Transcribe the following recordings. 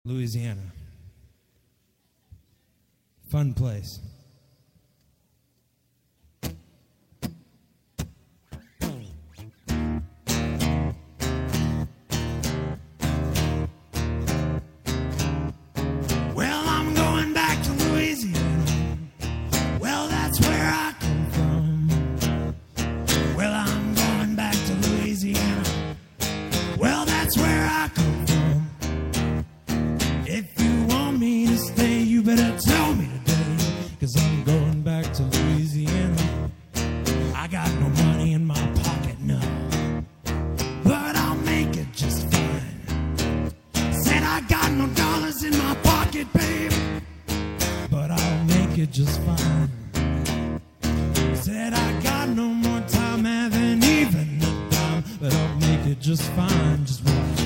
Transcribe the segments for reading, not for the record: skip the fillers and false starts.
Louisiana. Fun place. Well, I'm going back to Louisiana. Well, that's where I come from. Well, I'm going back to Louisiana. Well, that's where I come from. If you want me to stay, you better tell me today, 'cause I'm going back to Louisiana. I got no money in my pocket now, but I'll make it just fine. Said I got no dollars in my pocket, babe, but I'll make it just fine. Said I got no more time, haven't even a dime, but I'll make it just fine. Just watch.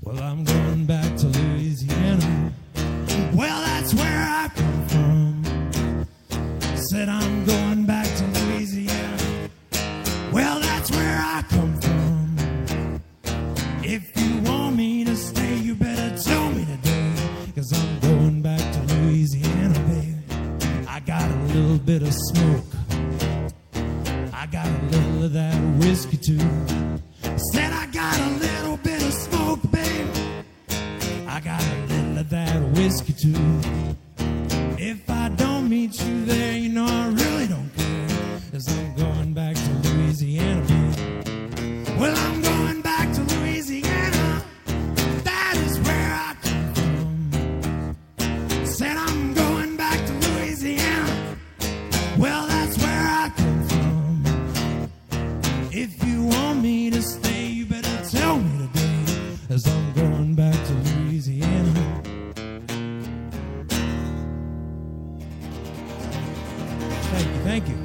Well, I'm going back to Louisiana. Well, that's where I come from. Said I'm going back to Louisiana. Well, that's where I come from. If you want me to stay, you better tell me today, 'cause I'm going back to Louisiana, baby. I got a little bit of smoke. I got a little of that whiskey too. Said I got a little bit of smoke, babe. I got a little of that whiskey too. If I don't meet you there, you know I really don't care, 'cause I'm going back to Louisiana, babe. Well, I'm going back to Louisiana. That is where I come from. Said I'm going back to Louisiana. Well, that's where I come from. If you want me to stay, you better tell me today, 'cause I'm going back to Louisiana. Thank you, thank you.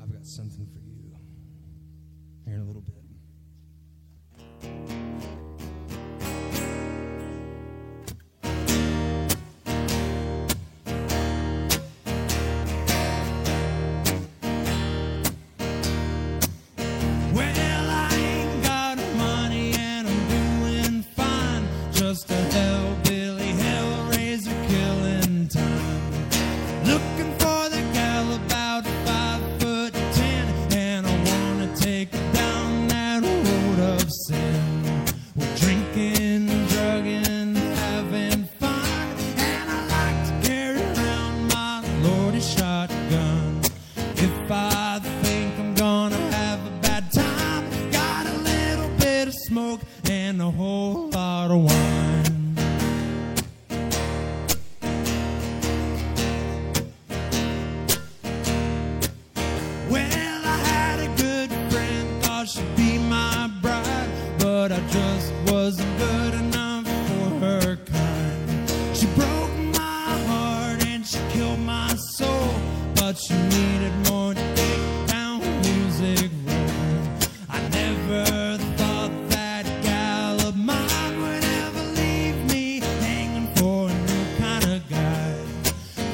I've got something for you here in a little bit. Well, I ain't got money and I'm doing fine. Just a hellbilly, hellraiser killing time. Looking for the gal about 5'10", and I wanna take her down that road of sin. We're drinking, drugging, having fun, and I like to carry around my loaded shotgun. If I think I'm gonna have a bad time, got a little bit of smoke and a whole lot of wine. Well, I had a good friend, thought she'd be my bride, but I just wasn't good enough for her kind. She broke my heart and she killed my soul, but she needed more to take down Music Road. I never thought that gal of mine would ever leave me hanging for a new kind of guy.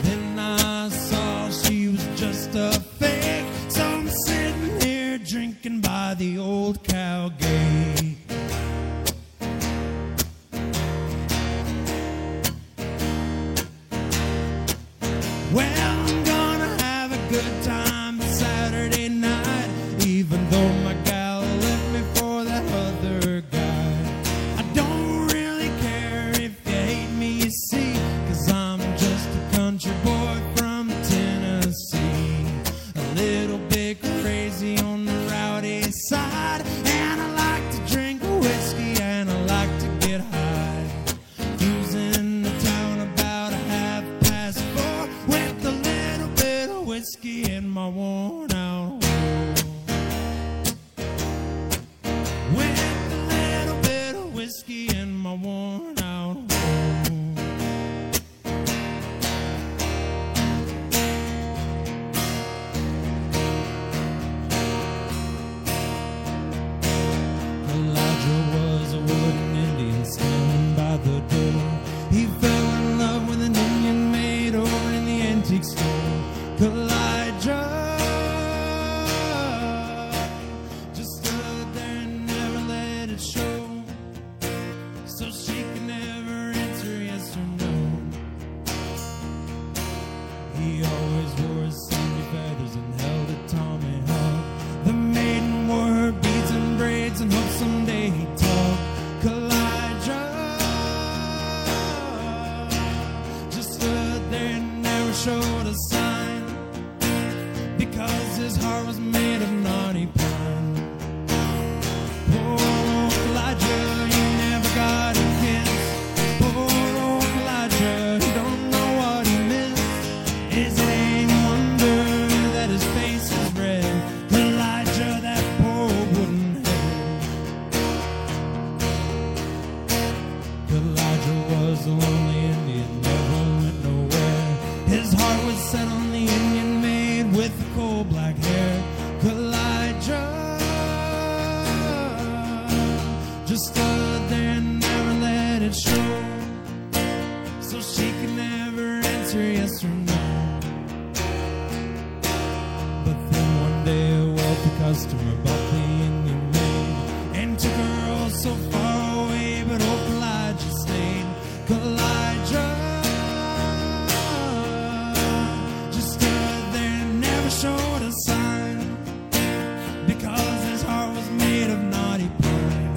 Then I saw she was just a fake, so I'm sitting here drinking by the old cow gate. Well, I'm gonna have a good time Saturday night, even though my gal left me for that other guy. I don't really care if you hate me, you see, 'cause I'm just a country boy from Tennessee. A little bit crazy on the rowdy side, and I like to drink whiskey and I like to get high. Cruising the town about 4:30 with a little bit of whiskey in my worn out hole. With a little bit of whiskey in my worn out hole. showed a sign, because his heart was made of knotty pine. Poor old Elijah, he never got a kiss. Poor old Elijah, he don't know what he missed. Is it any wonder that his face is red? Elijah, that poor wooden head. Elijah was a lonely Indian, never went nowhere. His heart was set on the Indian maid with the coal black hair. Elijah just stood there and never let it show, so she could never answer yes or no. But then one day a wealthy customer bought the Indian maid and took her oh so far away, but old Elijah stayed. Elijah just stood there and never showed a sign, because his heart was made of knotty pine.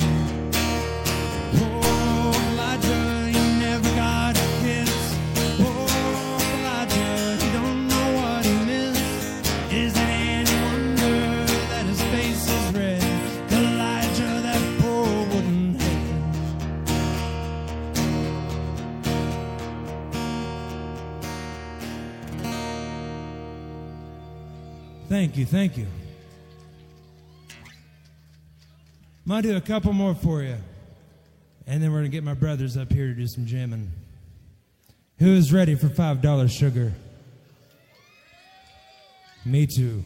Poor Elijah, he never got a kiss. Poor Elijah, he don't know what he missed. Is it any wonder that his face is red? Elijah, that poor wooden head. Thank you, thank you. I'm going to do a couple more for you, and then we're going to get my brothers up here to do some jamming. Who is ready for $5 sugar? Me too.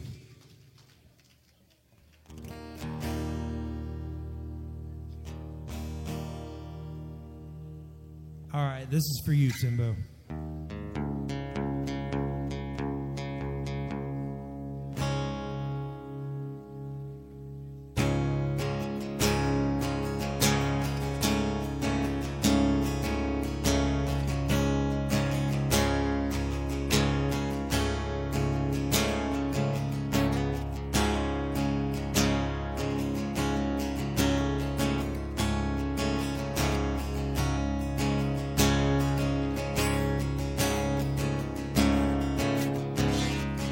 All right, this is for you, Timbo.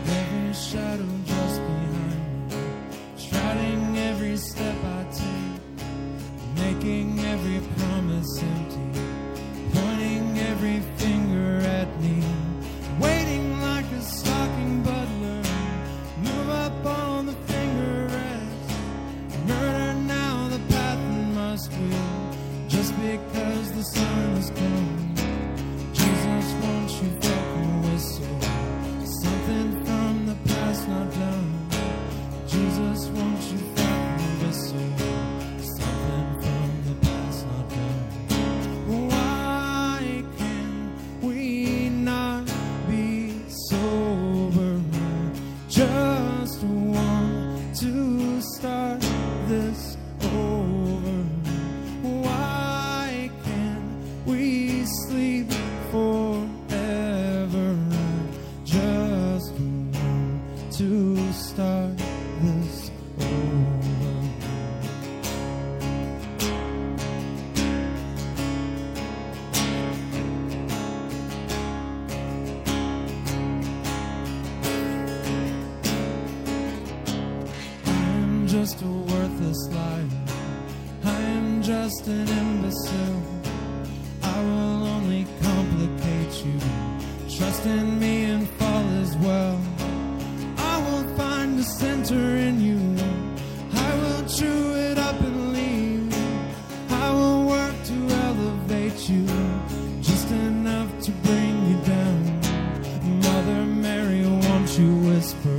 Every shadow just behind me, shrouding every step I take, making every promise empty, pointing every finger at me, waiting like a stalking butler, move up on the finger rest, murder now the path in my wheel, just because the sun has come. Jesus, won't you fucking whistle something from the past not done? Jesus, won't you fucking whistle something from the past not done? Why can we not be sober? Just want to start this over. Why can't we sleep forever? Just want to start this over. I'm just a worthless liar. I am just an imbecile. I will only complicate you. Trust in me and fall as well. I will find the center in you. I will chew it up and leave. I will work to elevate you, just enough to bring you down. Mother Mary, won't you whisper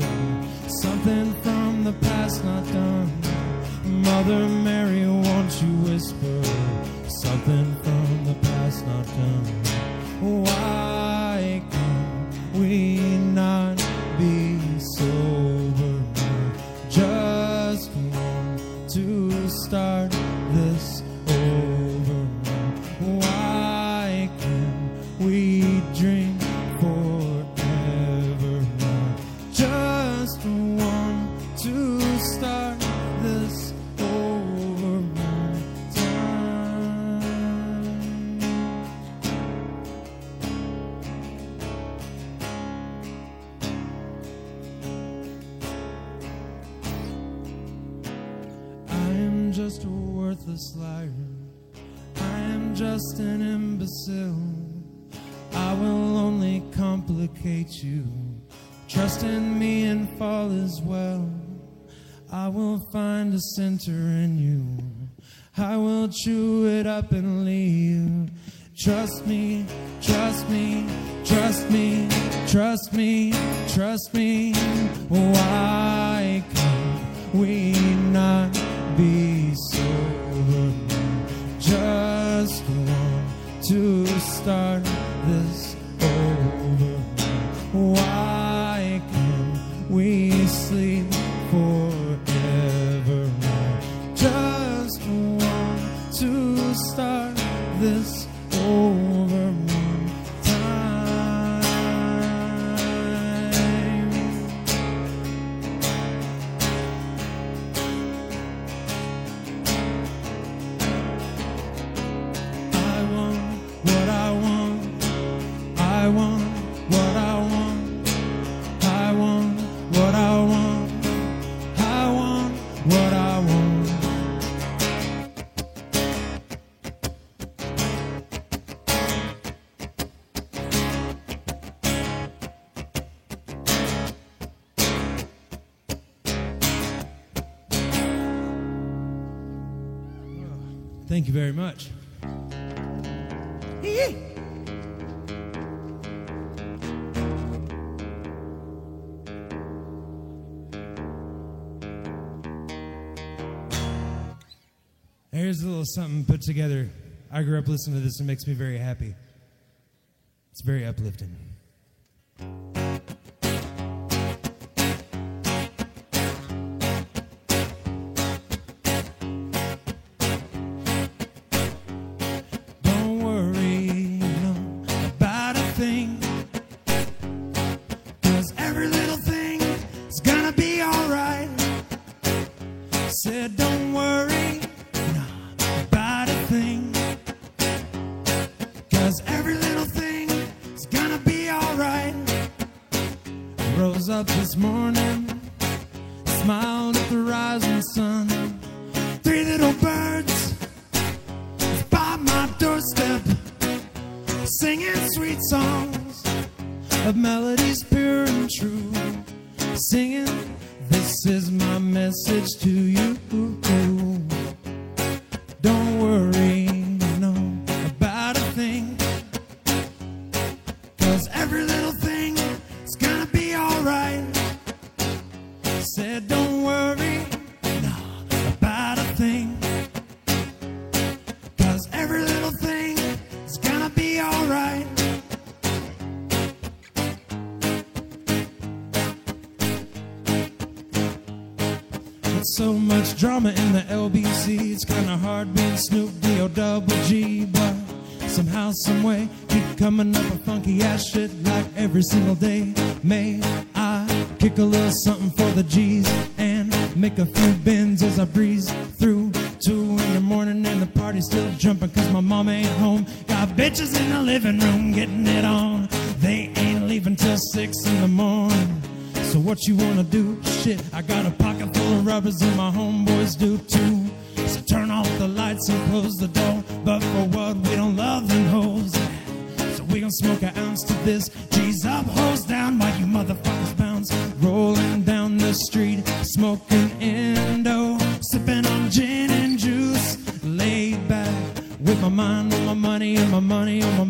something from the past not done? Mother Mary, won't you whisper something from the past not done? Why can we not be sober? Just want to just a worthless liar. I am just an imbecile. I will only complicate you. Trust in me and fall as well. I will find a center in you. I will chew it up and leave. Trust me, trust me, trust me, trust me, trust me. Why can we not be sober? Just want to start this over. Why can't we sleep forever? Just want to start this over one time. I want what I want. I want what I want. I want what I want. I want what I want. Thank you very much. Here's a little something put together. I grew up listening to this and it makes me very happy. It's very uplifting. Don't worry, no, about a thing, 'cause every little thing is gonna be alright. Said don't worry about a thing, 'cause every little thing is gonna be alright. Rose up this morning, smiled at the rising sun. 3 little birds by my doorstep, singing sweet songs of melodies pure and true. Singing, this is my message to you. Don't worry, no, about a thing, 'cause every little thing is gonna be alright. Said don't worry, no, about a thing, 'cause every little thing is gonna be alright. So much drama in the LBC, it's kinda hard being Snoop D-O-double-G, but somehow, someway, keep coming up with funky ass shit like every single day. May I kick a little something for the G's and make a few bends as I breeze through 2 in the morning and the party's still jumping 'cause my mom ain't home. Got bitches in the living room getting it on. They ain't leaving till 6 in the morning. So what you wanna do? Shit, I got a pocket full of rubbers and my homeboys do too. So turn off the lights and close the door. But for what? We don't love them hoes. So we gon' smoke an ounce to this. G's up, hoes down, while you motherfuckers bounce. Rolling down the street, smoking Indo, sipping on gin and juice. Laid back with my mind on my money and my money on my